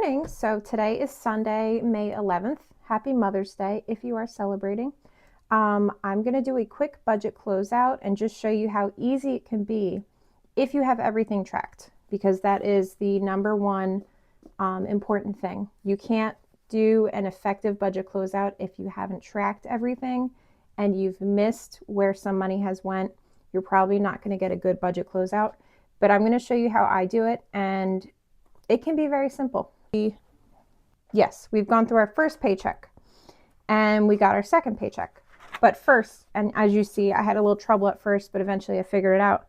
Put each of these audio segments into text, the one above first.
morning. So today is Sunday, May 11th. Happy Mother's Day if you are celebrating. I'm going to do a quick budget closeout and just show you how easy it can be if you have everything tracked, because that is the number one important thing. You can't do an effective budget closeout if you haven't tracked everything and you've missed where some money has went. You're probably not going to get a good budget closeout, but I'm going to show you how I do it, and it can be very simple. Yes, we've gone through our first paycheck and we got our second paycheck. But first, and as you see, I had a little trouble at first, but eventually I figured it out.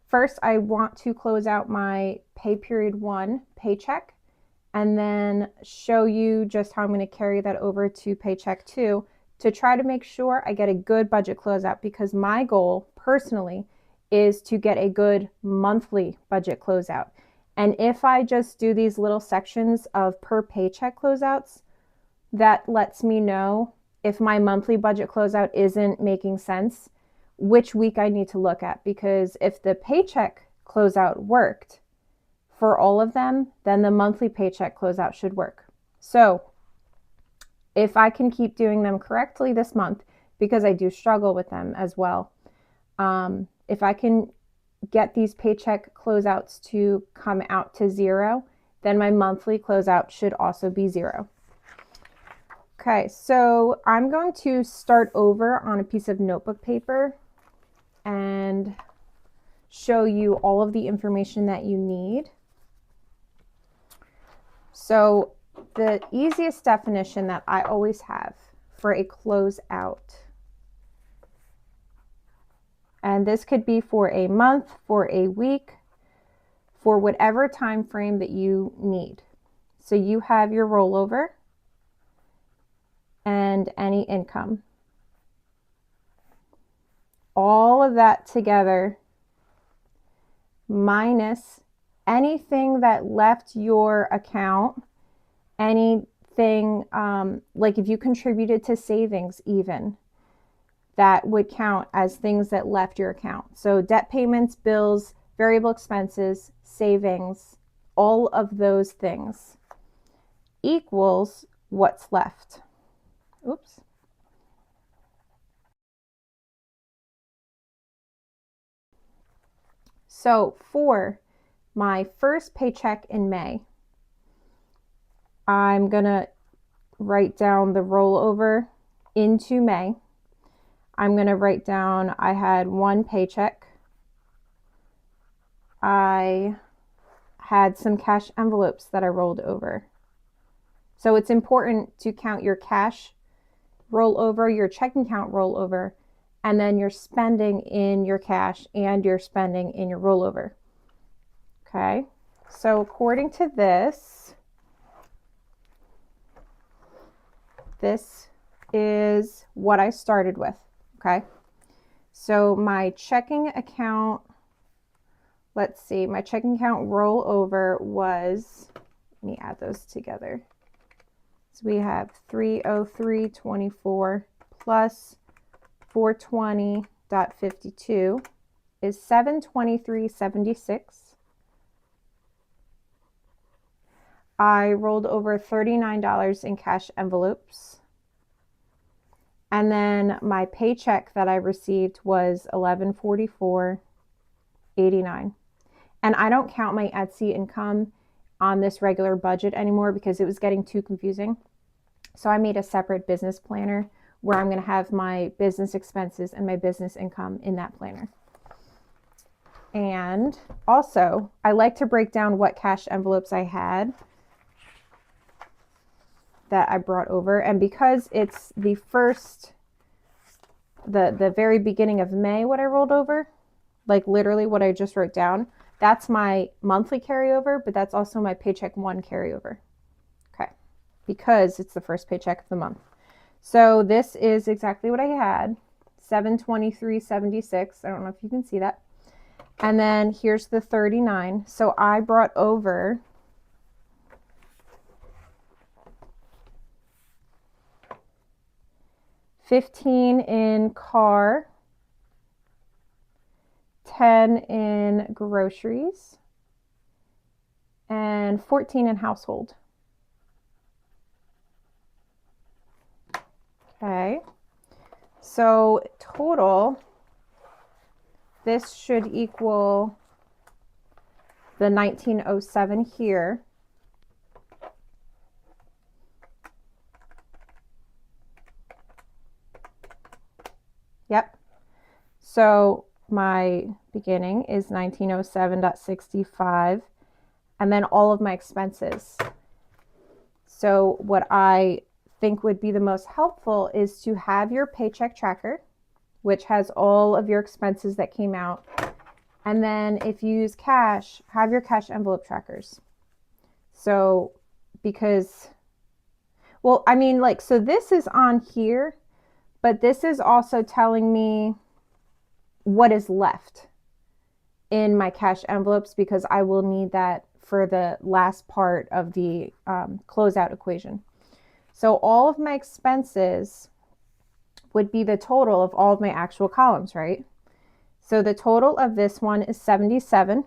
First, I want to close out my pay period 1 paycheck and then show you just how I'm going to carry that over to paycheck 2 to try to make sure I get a good budget closeout, because my goal personally is to get a good monthly budget closeout. And if I just do these little sections of per paycheck closeouts, that lets me know if my monthly budget closeout isn't making sense, which week I need to look at. Because if the paycheck closeout worked for all of them, then the monthly paycheck closeout should work. So if I can keep doing them correctly this month, because I do struggle with them as well, if I can get these paycheck closeouts to come out to 0, then my monthly closeout should also be 0. Okay, so I'm going to start over on a piece of notebook paper and show you all of the information that you need. So the easiest definition that I always have for a closeout, and this could be for a month, for a week, for whatever time frame that you need. So you have your rollover and any income. All of that together minus anything that left your account, anything like if you contributed to savings even, that would count as things that left your account. So debt payments, bills, variable expenses, savings, all of those things equals what's left. Oops. So for my first paycheck in May, I'm going to write down the rollover into May. I'm going to write down I had 1 paycheck. I had some cash envelopes that I rolled over. So it's important to count your cash rollover, your checking account rollover, and then your spending in your cash and your spending in your rollover. Okay, so according to this is what I started with. Okay, so my checking account, let's see, my checking account rollover was, let me add those together. So we have 303.24 plus 420.52 is 723.76. I rolled over $39 in cash envelopes. And then my paycheck that I received was $1144.89. And I don't count my Etsy income on this regular budget anymore because it was getting too confusing. So I made a separate business planner where I'm going to have my business expenses and my business income in that planner. And also, I like to break down what cash envelopes I had that I brought over. And because it's the very beginning of May, what I rolled over, like literally what I just wrote down, that's my monthly carryover, but that's also my paycheck 1 carryover. Okay, because it's the first paycheck of the month. So this is exactly what I had, $723.76. I don't know if you can see that. And then here's the 39. So I brought over $15 in car, $10 in groceries, and 14 in household. Okay, so total, this should equal the 1907 here. Yep. So my beginning is 1907.65, and then all of my expenses. So what I think would be the most helpful is to have your paycheck tracker, which has all of your expenses that came out. And then if you use cash, have your cash envelope trackers. So because, well, I mean, like, so this is on here, but this is also telling me what is left in my cash envelopes, because I will need that for the last part of the closeout equation. So all of my expenses would be the total of all of my actual columns, right? So the total of this one is 77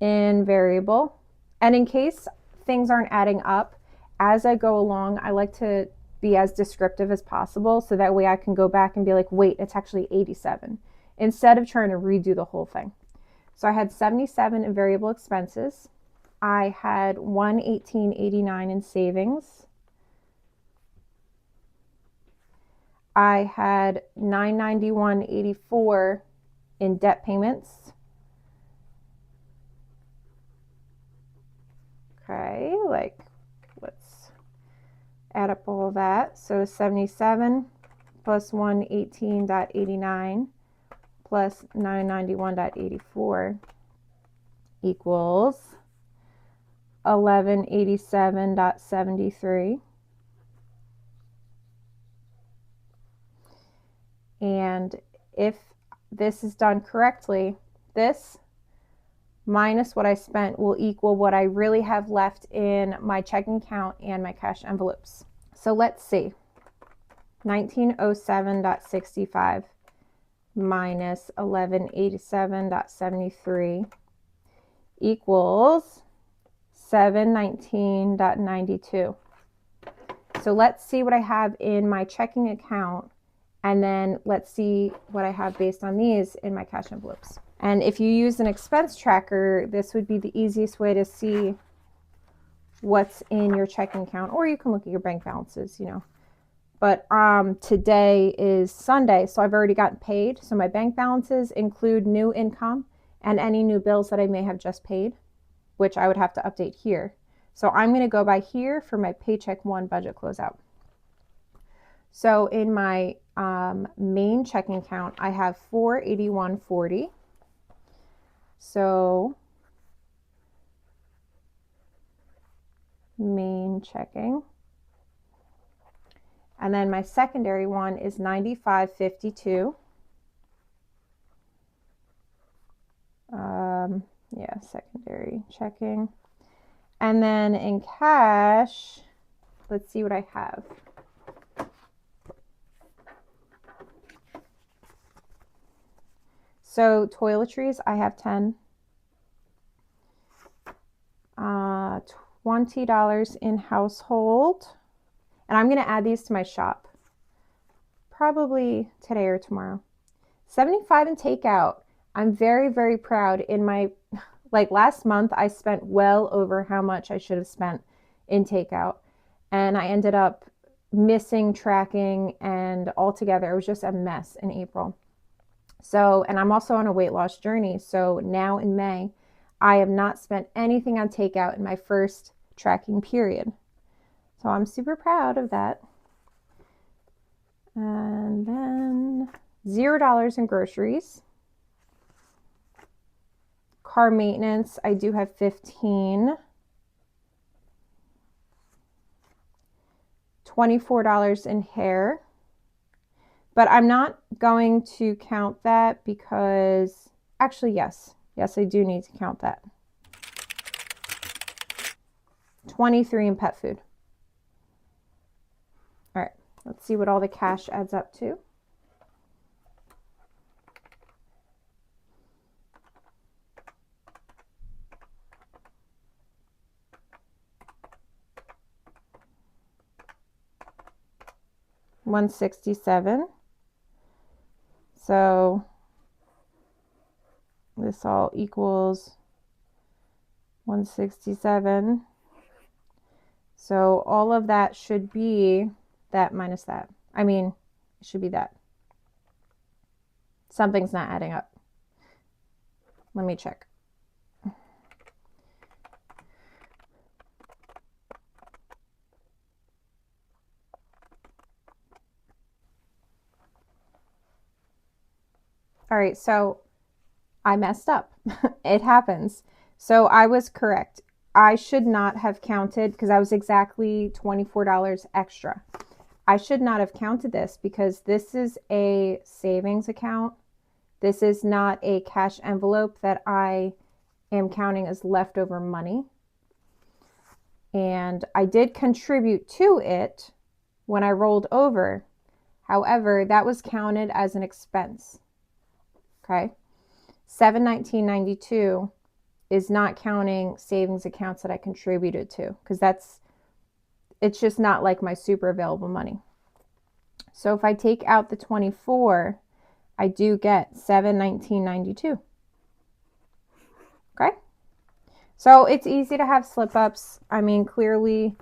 in variable. And in case things aren't adding up, as I go along, I like to be as descriptive as possible, so that way I can go back and be like, wait, it's actually 87, instead of trying to redo the whole thing. So I had 77 in variable expenses. I had 118.89 in savings. I had 991.84 in debt payments. Okay, like, let's add up all of that. So 77 plus 118.89 plus 991.84 equals 1187.73. And if this is done correctly, this minus what I spent will equal what I really have left in my checking account and my cash envelopes. So let's see. 1907.65 minus 1187.73 equals 719.92. So let's see what I have in my checking account, and then let's see what I have based on these in my cash envelopes. And if you use an expense tracker, this would be the easiest way to see what's in your checking account, or you can look at your bank balances, you know. But today is Sunday, so I've already gotten paid. So my bank balances include new income and any new bills that I may have just paid, which I would have to update here. So I'm going to go by here for my Paycheck 1 budget closeout. So in my main checking account, I have $481.40. So main checking. And then my secondary one is $95.52. Yeah, secondary checking. And then in cash, let's see what I have. So toiletries, I have 10. $20 in household. And I'm going to add these to my shop, probably today or tomorrow. 75 in takeout. I'm very, very proud. In my, like last month, I spent well over how much I should have spent in takeout. And I ended up missing tracking, and altogether, it was just a mess in April. So, and I'm also on a weight loss journey. So now in May, I have not spent anything on takeout in my first tracking period. So I'm super proud of that. And then $0 in groceries. Car maintenance, I do have 15. $24 in hair. But I'm not going to count that because, actually, yes. Yes, I do need to count that. 23 in pet food. All right, let's see what all the cash adds up to. 167. So this all equals 167. So all of that should be that minus that. I mean, it should be that. Something's not adding up. Let me check. All right, so I messed up. It happens. So I was correct. I should not have counted because I was exactly $24 extra. I should not have counted this because this is a savings account. This is not a cash envelope that I am counting as leftover money. And I did contribute to it when I rolled over. However, that was counted as an expense. Okay. $719.92 is not counting savings accounts that I contributed to because it's just not like my super available money. So if I take out the 24, I do get $719.92. Okay. So it's easy to have slip ups. I mean, clearly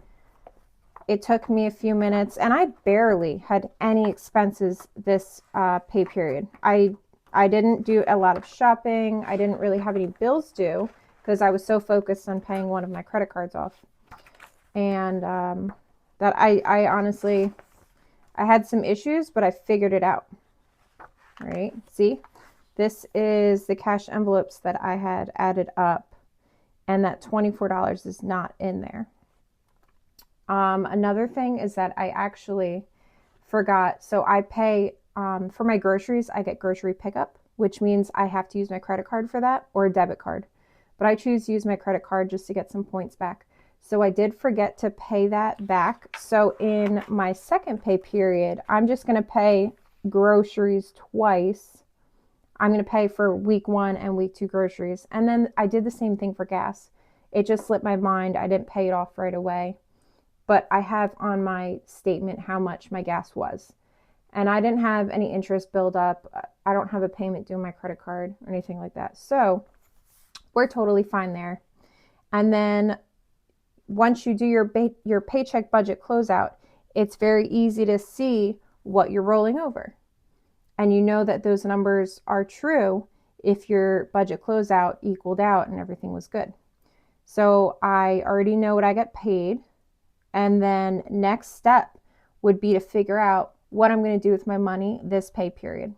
it took me a few minutes and I barely had any expenses this pay period. I didn't do a lot of shopping. I didn't really have any bills due because I was so focused on paying one of my credit cards off. And that I honestly, I had some issues, but I figured it out. All right, see, this is the cash envelopes that I had added up, and that $24 is not in there. Another thing is that I actually forgot. So I pay for my groceries, I get grocery pickup, which means I have to use my credit card for that or a debit card. But I choose to use my credit card just to get some points back. So I did forget to pay that back. So in my second pay period, I'm just going to pay groceries twice. I'm going to pay for week 1 and week 2 groceries. And then I did the same thing for gas. It just slipped my mind. I didn't pay it off right away. But I have on my statement how much my gas was. And I didn't have any interest build up. I don't have a payment due on my credit card or anything like that. So we're totally fine there. And then once you do your paycheck budget closeout, it's very easy to see what you're rolling over. And you know that those numbers are true if your budget closeout equaled out and everything was good. So I already know what I get paid. And then next step would be to figure out what I'm going to do with my money this pay period.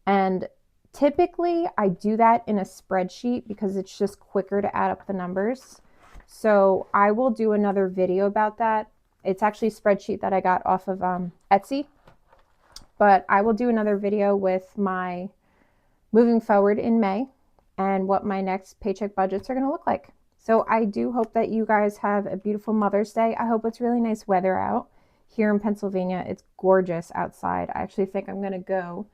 And typically I do that in a spreadsheet because it's just quicker to add up the numbers. So I will do another video about that. It's actually a spreadsheet that I got off of Etsy. But I will do another video with my moving forward in May and what my next paycheck budgets are going to look like. So I do hope that you guys have a beautiful Mother's Day. I hope it's really nice weather out. Here in Pennsylvania, it's gorgeous outside. I actually think I'm going to go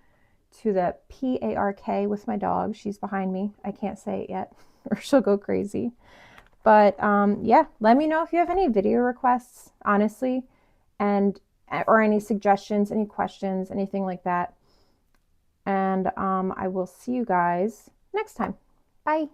to the Park with my dog. She's behind me. I can't say it yet or she'll go crazy. But yeah, let me know if you have any video requests, honestly, and or any suggestions, any questions, anything like that. And I will see you guys next time. Bye.